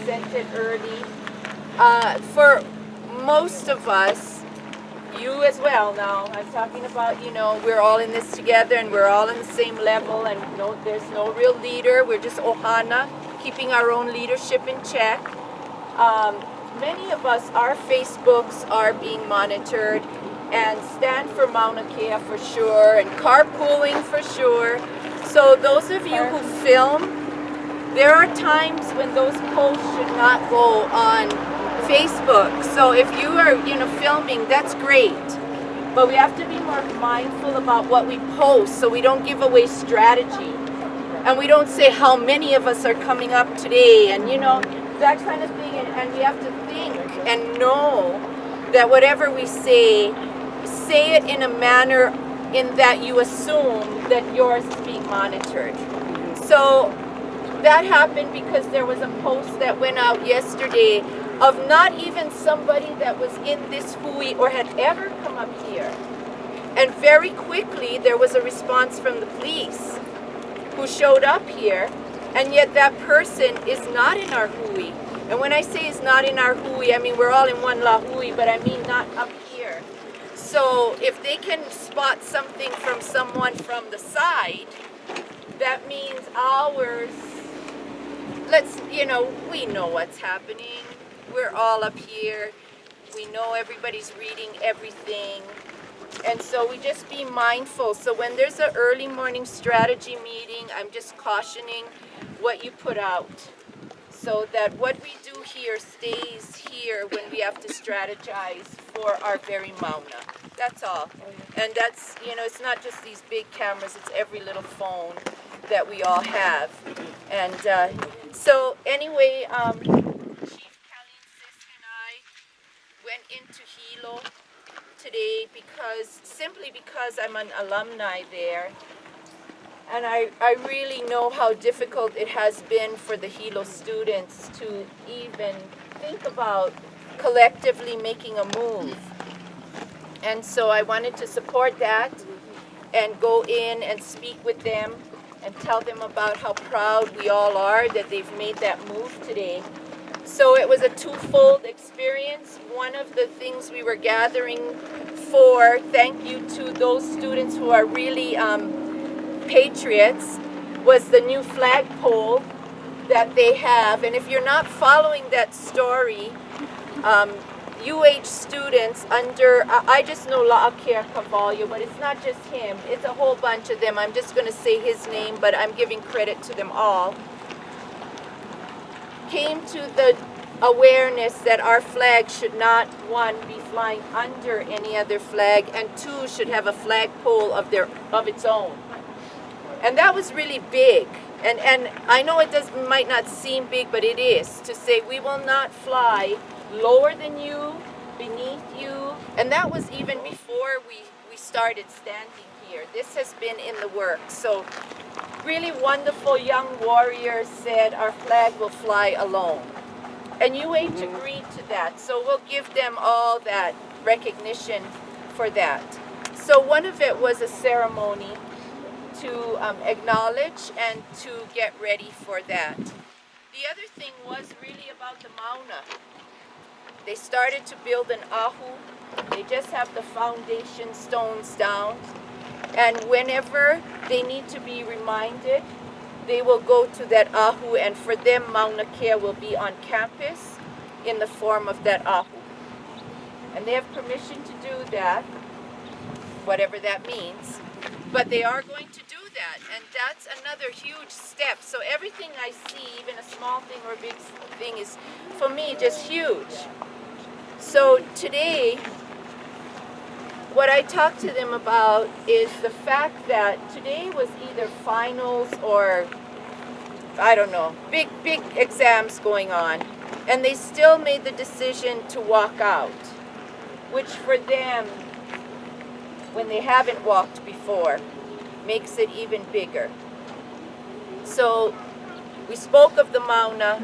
presented early. For most of us, you as well now, I'm talking about, we're all in this together and we're all on the same level, and there's no real leader. We're just ohana, keeping our own leadership in check. Many of us, our Facebooks are being monitored, and stand for Mauna Kea for sure, and carpooling for sure. So those of you who film, there are times when those posts should not go on Facebook. So if you are, filming, that's great. But we have to be more mindful about what we post so we don't give away strategy. And we don't say how many of us are coming up today, and that kind of thing. And we have to think and know that whatever we say it in a manner in that you assume that yours is being monitored. So that happened because there was a post that went out yesterday of not even somebody that was in this hui or had ever come up here. And very quickly there was a response from the police who showed up here, and yet that person is not in our hui. And when I say is not in our hui, I mean we're all in one la hui, but I mean not up here. So if they can spot something from someone from the side, that means ours, we know what's happening. We're all up here. We know everybody's reading everything. And so we just be mindful. So when there's an early morning strategy meeting, I'm just cautioning what you put out, so that what we do here stays here when we have to strategize for our very Mauna. That's all. And that's, it's not just these big cameras, it's every little phone that we all have. And so anyway, Chief Kalinsis and I went into Hilo today simply because I'm an alumni there. And I really know how difficult it has been for the Hilo students to even think about collectively making a move. And so I wanted to support that and go in and speak with them and tell them about how proud we all are that they've made that move today. So it was a twofold experience. One of the things we were gathering for, thank you to those students who are really patriots, was the new flagpole that they have. And if you're not following that story, UH students under, I just know La'akea Cavallo, but it's not just him, it's a whole bunch of them. I'm just going to say his name, but I'm giving credit to them all. Came to the awareness that our flag should not, one, be flying under any other flag, and two, should have a flagpole of its own. And that was really big. And I know it might not seem big, but it is, to say we will not fly lower than you, beneath you. And that was even before we started standing here. This has been in the works. So really wonderful young warriors said our flag will fly alone. And UH agreed to that. So we'll give them all that recognition for that. So one of it was a ceremony to acknowledge and to get ready for that. The other thing was really about the Mauna. They started to build an ahu. They just have the foundation stones down. And whenever they need to be reminded, they will go to that ahu, and for them, Mauna Kea will be on campus in the form of that ahu. And they have permission to do that, whatever that means. But they are going to do that, and that's another huge step. So everything I see, even a small thing or a big thing, is, for me, just huge. So today, what I talked to them about is the fact that today was either finals or, I don't know, big exams going on. And they still made the decision to walk out, which for them, when they haven't walked before, makes it even bigger. So we spoke of the Mauna.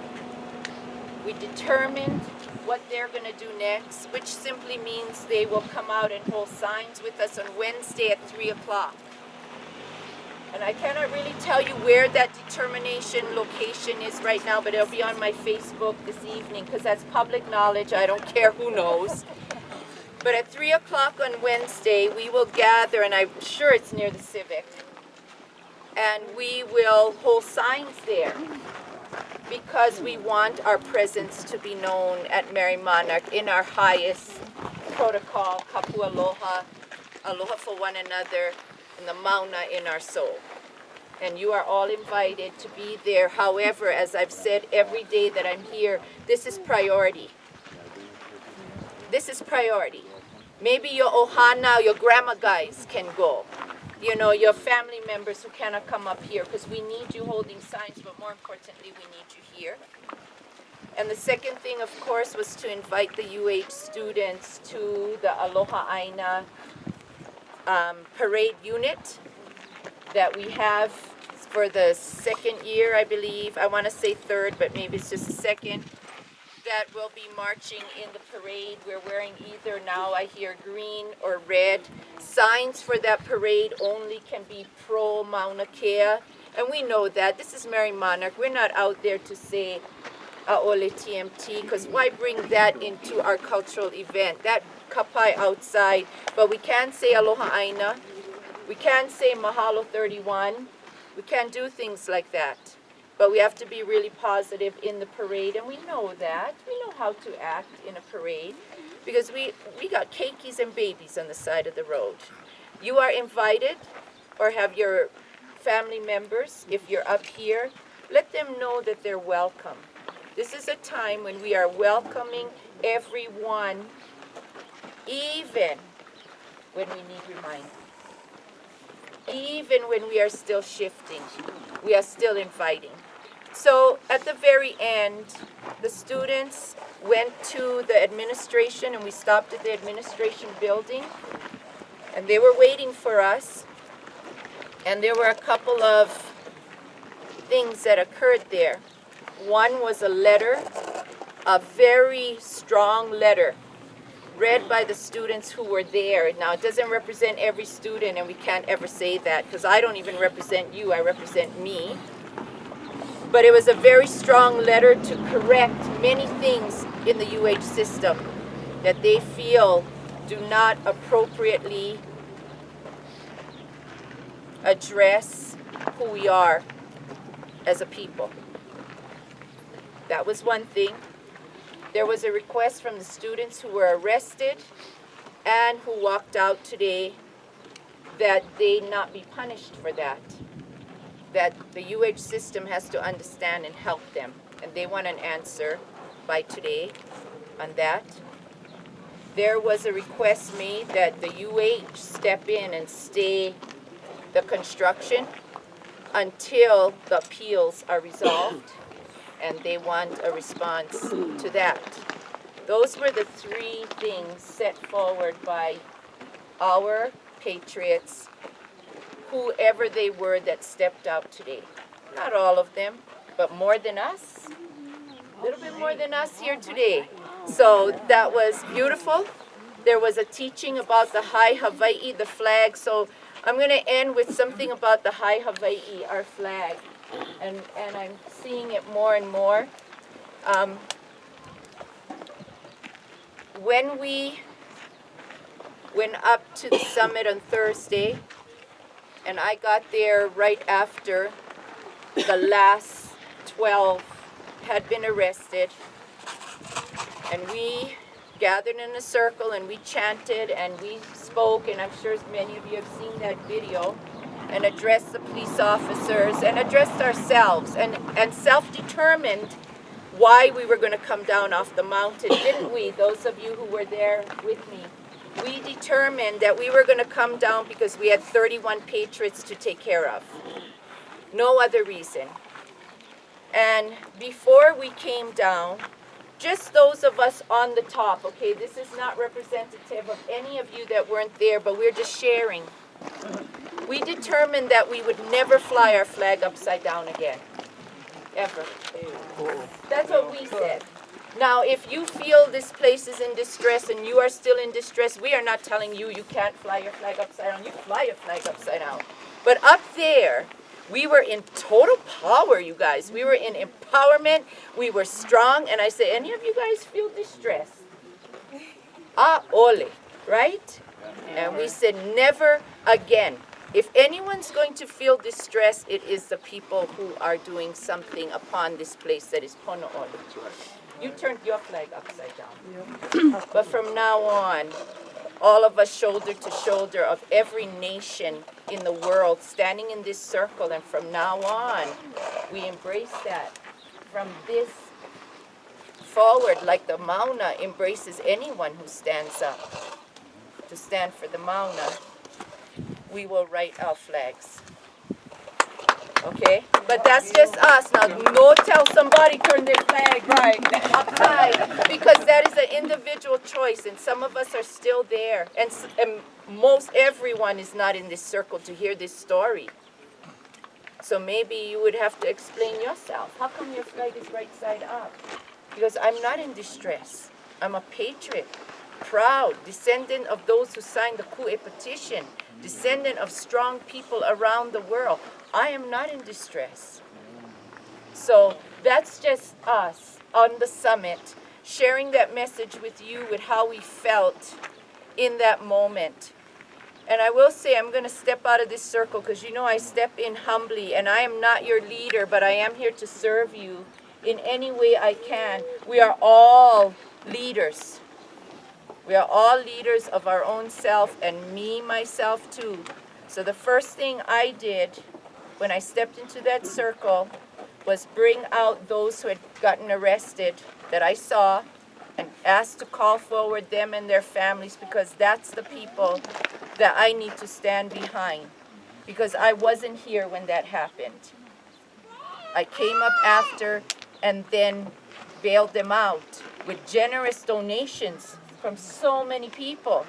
We determined what they're going to do next, which simply means they will come out and hold signs with us on Wednesday at 3 o'clock. And I cannot really tell you where that determination location is right now, but it'll be on my Facebook this evening because that's public knowledge. I don't care who knows. But at 3 o'clock on Wednesday, we will gather, and I'm sure it's near the Civic, and we will hold signs there because we want our presence to be known at Mary Monarch in our highest protocol, kapu aloha, aloha for one another, and the Mauna in our soul. And you are all invited to be there. However, as I've said every day that I'm here, this is priority. This is priority. Maybe your ohana, your grandma guys can go. You know, your family members who cannot come up here because we need you holding signs, but more importantly, we need you here. And the second thing, of course, was to invite the UH students to the Aloha Aina parade unit that we have for the second year, I believe. I want to say third, but maybe it's just the second. That will be marching in the parade. We're wearing either now I hear green or red. Signs for that parade only can be pro Mauna Kea. And we know that. This is Mary Monarch. We're not out there to say Aole TMT, because why bring that into our cultural event? That kapai outside. But we can say Aloha Aina. We can say Mahalo 31. We can do things like that. But we have to be really positive in the parade, and we know that. We know how to act in a parade because we got keikis and babies on the side of the road. You are invited, or have your family members, if you're up here, let them know that they're welcome. This is a time when we are welcoming everyone, even when we need reminding. Even when we are still shifting, we are still inviting. So at the very end, the students went to the administration, and we stopped at the administration building, and they were waiting for us. And there were a couple of things that occurred there. One was a letter, a very strong letter, read by the students who were there. Now, it doesn't represent every student, and we can't ever say that, because I don't even represent you, I represent me. But it was a very strong letter to correct many things in the UH system that they feel do not appropriately address who we are as a people. That was one thing. There was a request from the students who were arrested and who walked out today that they not be punished for that. That the UH system has to understand and help them. And they want an answer by today on that. There was a request made that the UH step in and stay the construction until the appeals are resolved, and they want a response to that. Those were the three things set forward by our patriots, whoever they were that stepped out today. Not all of them, but more than us. A little bit more than us here today. So that was beautiful. There was a teaching about the High Hawaii, the flag. So I'm going to end with something about the High Hawaii, our flag. And I'm seeing it more and more. When we went up to the summit on Thursday, and I got there right after the last 12 had been arrested. And we gathered in a circle and we chanted and we spoke, and I'm sure many of you have seen that video, and addressed the police officers and addressed ourselves and self-determined why we were going to come down off the mountain, didn't we? Those of you who were there with me. We determined that we were going to come down because we had 31 patriots to take care of. No other reason. And before we came down, just those of us on the top, okay, this is not representative of any of you that weren't there, but we're just sharing. We determined that we would never fly our flag upside down again. Ever. That's what we said. Now, if you feel this place is in distress and you are still in distress, we are not telling you you can't fly your flag upside down. You fly your flag upside down. But up there, we were in total power, you guys. We were in empowerment. We were strong. And I said, any of you guys feel distressed? Ah, ole, right? And we said, never again. If anyone's going to feel distress, it is the people who are doing something upon this place that is Pono'ole. You turned your flag upside down. But from now on, all of us shoulder to shoulder of every nation in the world standing in this circle, and from now on, we embrace that. From this forward, like the Mauna embraces anyone who stands up to stand for the Mauna, we will write our flags. Okay? But that's just us. Now, no tell somebody turn their flag upside, because that is an individual choice, and some of us are still there. And most everyone is not in this circle to hear this story. So maybe you would have to explain yourself. How come your flag is right side up? Because I'm not in distress. I'm a patriot, proud, descendant of those who signed the Ku'e petition, descendant of strong people around the world. I am not in distress. So that's just us on the summit, sharing that message with you, with how we felt in that moment. And I will say, I'm going to step out of this circle because you know I step in humbly, and I am not your leader, but I am here to serve you in any way I can. We are all leaders. We are all leaders of our own self, and me, myself too. So the first thing I did when I stepped into that circle was bring out those who had gotten arrested that I saw and asked to call forward them and their families, because that's the people that I need to stand behind, because I wasn't here when that happened. I came up after and then bailed them out with generous donations from so many people.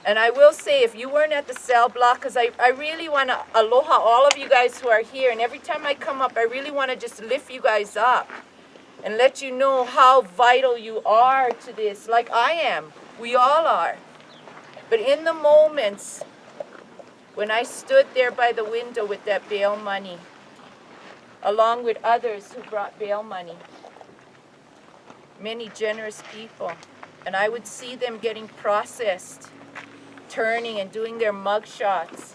And I will say, if you weren't at the cell block, because I really want to aloha all of you guys who are here, and every time I come up, I really want to just lift you guys up and let you know how vital you are to this, like I am. We all are. But in the moments when I stood there by the window with that bail money, along with others who brought bail money, many generous people, and I would see them getting processed, turning and doing their mug shots,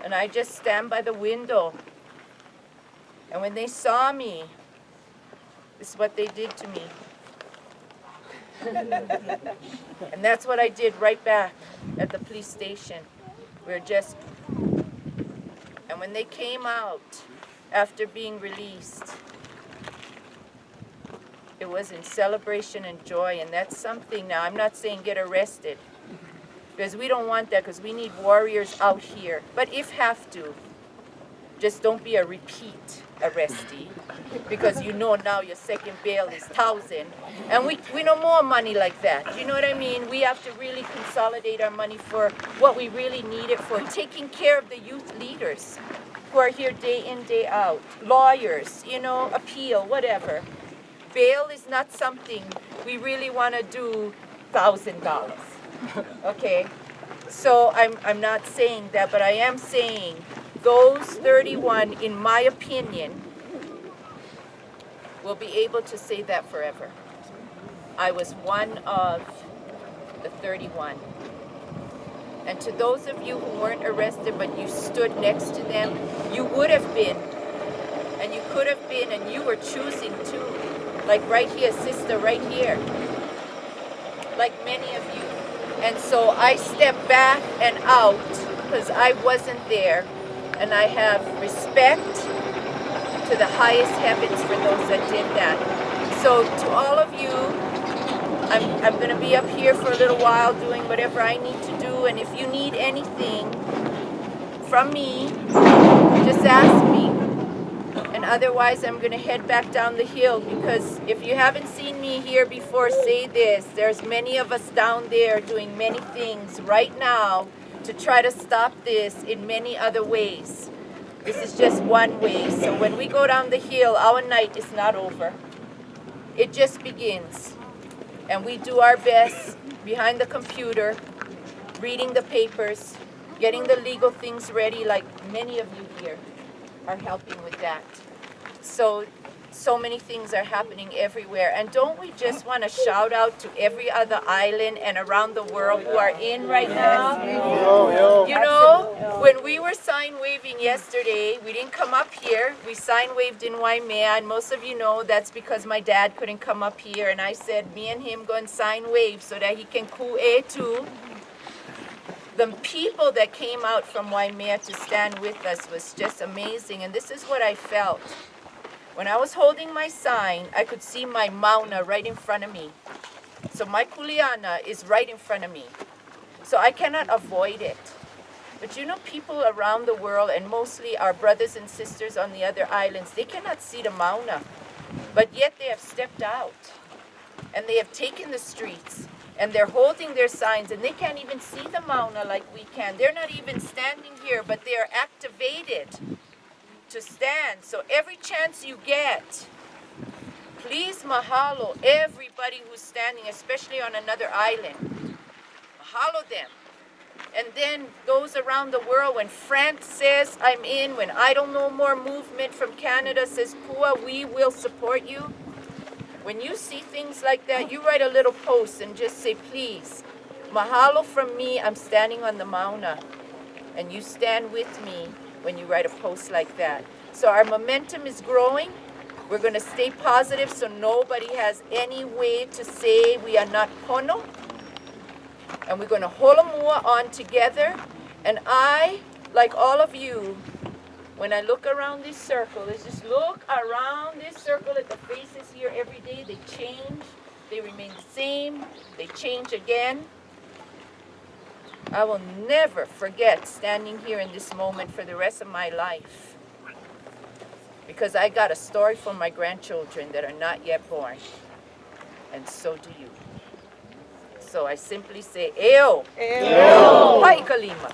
and I just stand by the window. And when they saw me, this is what they did to me. And that's what I did right back at the police station. And when they came out after being released, it was in celebration and joy, and that's something. Now, I'm not saying get arrested, because we don't want that, because we need warriors out here. But if have to, just don't be a repeat arrestee, because you know now your second bail is 1,000, and we know more money like that. You know what I mean? We have to really consolidate our money for what we really need it for, taking care of the youth leaders who are here day in, day out, lawyers, you know, appeal, whatever. Bail is not something we really want to do $1,000. Okay? So I'm not saying that, but I am saying those 31, in my opinion, will be able to say that forever. I was one of the 31. And to those of you who weren't arrested, but you stood next to them, you would have been, and you could have been, and you were choosing to. Like right here, sister, right here. Like many of you. And so I stepped back and out because I wasn't there. And I have respect to the highest heavens for those that did that. So to all of you, I'm going to be up here for a little while doing whatever I need to do. And if you need anything from me, just ask me. And otherwise, I'm going to head back down the hill, because if you haven't seen me here before, say this. There's many of us down there doing many things right now to try to stop this in many other ways. This is just one way. So when we go down the hill, our night is not over. It just begins. And we do our best behind the computer, reading the papers, getting the legal things ready, like many of you here are helping with that. So many things are happening everywhere. And don't we just want to shout out to every other island and around the world who are in right now? You know, when we were sign waving yesterday, we didn't come up here. We sign waved in Waimea, and most of you know that's because my dad couldn't come up here. And I said, me and him go and sign wave so that he can ku'e too. The people that came out from Waimea to stand with us was just amazing. And this is what I felt. When I was holding my sign, I could see my Mauna right in front of me. So my kuleana is right in front of me. So I cannot avoid it. But you know, people around the world, and mostly our brothers and sisters on the other islands, they cannot see the Mauna. But yet they have stepped out. And they have taken the streets. And they're holding their signs. And they can't even see the Mauna like we can. They're not even standing here, but they are activated to stand. So every chance you get, please mahalo everybody who's standing, especially on another island. Mahalo them. And then those around the world, when France says I'm in, when I Don't Know More movement from Canada says Pua, we will support you. When you see things like that, you write a little post and just say, please, mahalo from me, I'm standing on the Mauna. And you stand with me when you write a post like that. So our momentum is growing. We're going to stay positive so nobody has any way to say we are not pono. And we're going to holomua on together. And I, like all of you, when I look around this circle, let's just look around this circle at the faces here every day. They change, they remain the same, they change again. I will never forget standing here in this moment for the rest of my life. Because I got a story for my grandchildren that are not yet born. And so do you. So I simply say, Eo! Eo! Pai Kalima!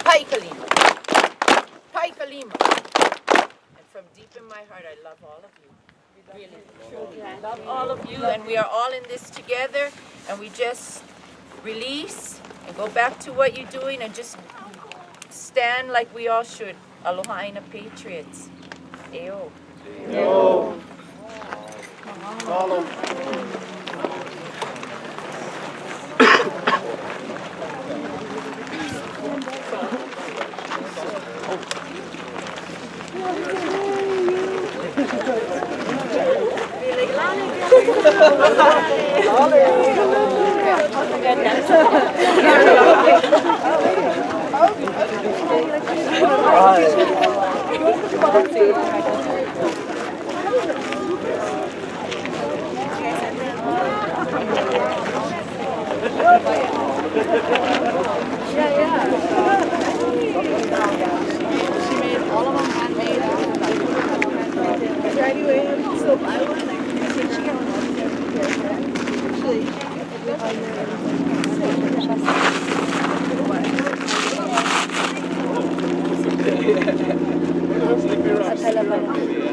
Pai Kalima! Pai Kalima! And from deep in my heart, I love all of you. Really, truly. I love all of you, and we are all in this together, and we just release and go back to what you're doing and just stand like we all should. Aloha Aina Patriots. Eo. Eo. Follow. She made all of them handmade. Anyway, so buy one. I think she got one. Actually,